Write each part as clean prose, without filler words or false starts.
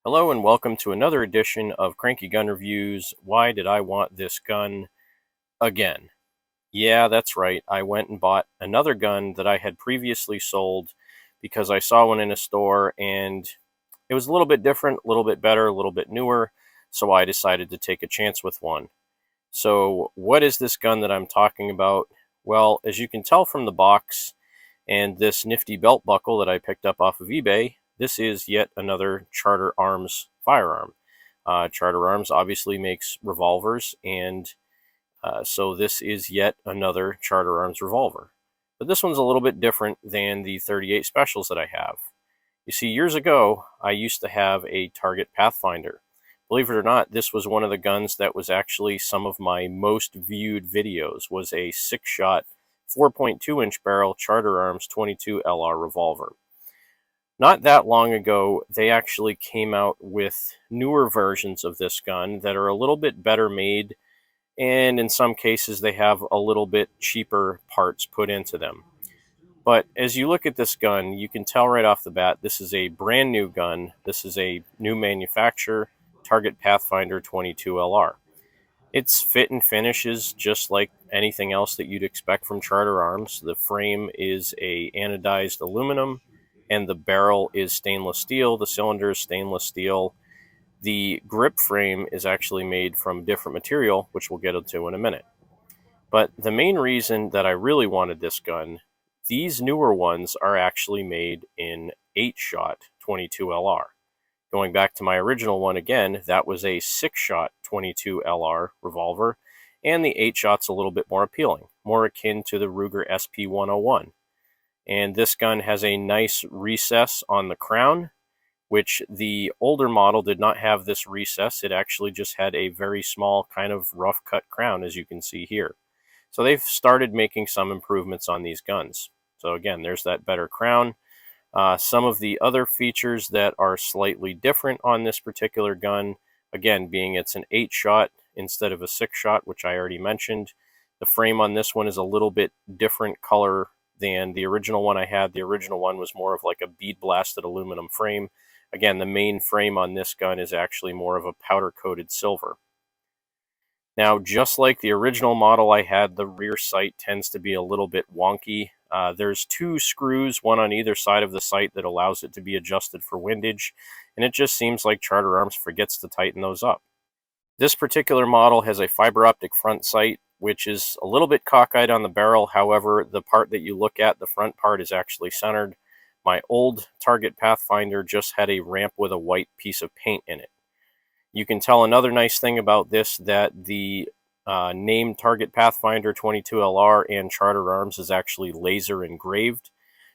Hello and welcome to another edition of Cranky Gun Reviews. Why did I want this gun again? Yeah, that's right. I went and bought another gun that I had previously sold because I saw one in a store and it was a little bit different, a little bit better, a little bit newer, so I decided to take a chance with one. So, what is this gun that I'm talking about? Well, as you can tell from the box and this nifty belt buckle that I picked up off of eBay, this is yet another Charter Arms firearm. Charter Arms obviously makes revolvers, and so this is yet another Charter Arms revolver. But this one's a little bit different than the 38 specials that I have. You see, years ago, I used to have a Target Pathfinder. Believe it or not, this was one of the guns that was actually some of my most viewed videos, was a 6-shot 4.2-inch barrel Charter Arms 22 LR revolver. Not that long ago, they actually came out with newer versions of this gun that are a little bit better made, and in some cases they have a little bit cheaper parts put into them. But as you look at this gun, you can tell right off the bat this is a brand new gun. This is a new manufacturer, Target Pathfinder 22 LR. Its fit and finish is just like anything else that you'd expect from Charter Arms. The frame is a anodized aluminum, and the barrel is stainless steel. The cylinder is stainless steel. The grip frame is actually made from different material, which we'll get into in a minute. But the main reason that I really wanted this gun, these newer ones are actually made in 8-shot 22 LR. Going back to my original one again, that was a 6-shot 22 LR revolver, and the 8-shot's a little bit more appealing, more akin to the Ruger SP101. And this gun has a nice recess on the crown, which the older model did not have this recess. It actually just had a very small kind of rough cut crown, as you can see here. So they've started making some improvements on these guns. So again, there's that better crown. Some of the other features that are slightly different on this particular gun, again, being it's an 8-shot instead of a 6-shot, which I already mentioned. The frame on this one is a little bit different color than the original one I had. The original one was more of like a bead blasted aluminum frame. Again, the main frame on this gun is actually more of a powder coated silver. Now, just like the original model I had, the rear sight tends to be a little bit wonky. There's 2 screws, one on either side of the sight, that allows it to be adjusted for windage, and it just seems like Charter Arms forgets to tighten those up. This particular model has a fiber optic front sight, which is a little bit cockeyed on the barrel. However, the part that you look at, the front part, is actually centered. My old Target Pathfinder just had a ramp with a white piece of paint in it. You can tell another nice thing about this, that the name Target Pathfinder 22 LR and Charter Arms is actually laser engraved.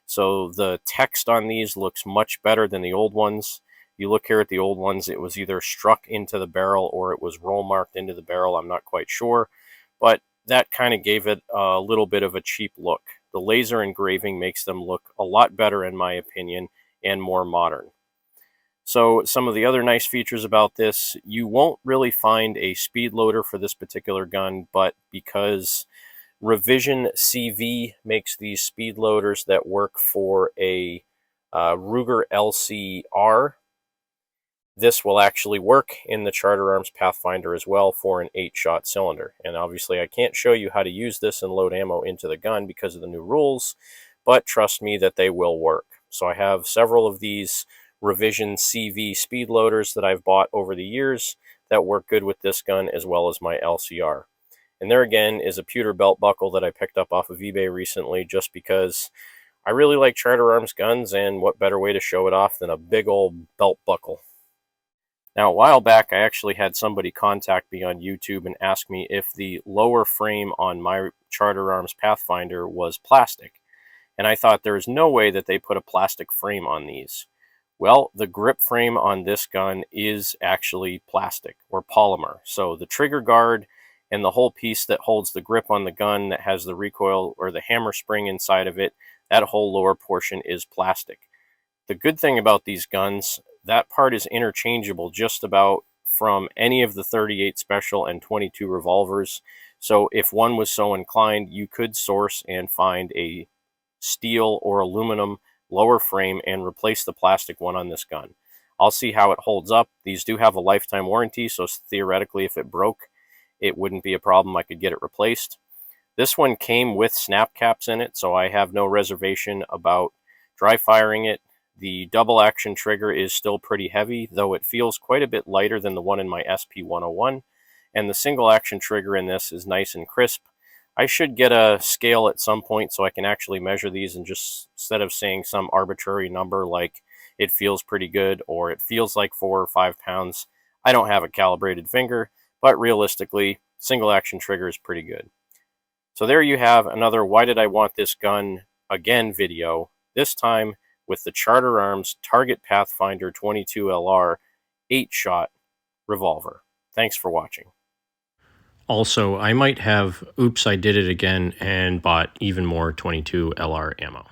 So the text on these looks much better than the old ones. You look here at the old ones, it was either struck into the barrel or it was roll marked into the barrel. I'm not quite sure, but that kind of gave it a little bit of a cheap look. The laser engraving makes them look a lot better, in my opinion, and more modern. So some of the other nice features about this, you won't really find a speed loader for this particular gun, but because Revision CV makes these speed loaders that work for a Ruger LCR, this will actually work in the Charter Arms Pathfinder as well for an 8-shot cylinder. And obviously I can't show you how to use this and load ammo into the gun because of the new rules, but trust me that they will work. So I have several of these Revision CV speed loaders that I've bought over the years that work good with this gun as well as my LCR. And there again is a pewter belt buckle that I picked up off of eBay recently just because I really like Charter Arms guns, and what better way to show it off than a big old belt buckle. Now, a while back, I actually had somebody contact me on YouTube and ask me if the lower frame on my Charter Arms Pathfinder was plastic. And I thought there was no way that they put a plastic frame on these. Well, the grip frame on this gun is actually plastic or polymer. So the trigger guard and the whole piece that holds the grip on the gun that has the recoil or the hammer spring inside of it, that whole lower portion is plastic. The good thing about these guns, that part is interchangeable just about from any of the 38 special and 22 revolvers. So if one was so inclined, you could source and find a steel or aluminum lower frame and replace the plastic one on this gun. I'll see how it holds up. These do have a lifetime warranty, so theoretically if it broke, it wouldn't be a problem. I could get it replaced. This one came with snap caps in it, so I have no reservation about dry firing it. The double action trigger is still pretty heavy, though it feels quite a bit lighter than the one in my SP101, and the single action trigger in this is nice and crisp. I should get a scale at some point so I can actually measure these, and just instead of saying some arbitrary number like it feels pretty good or it feels like 4 or 5 pounds, I don't have a calibrated finger, but realistically, single action trigger is pretty good. So there you have another Why Did I Want This Gun Again video, this time with the Charter Arms Target Pathfinder 22LR 8-shot revolver. Thanks for watching. Also, I might have, oops, I did it again and bought even more 22 LR ammo.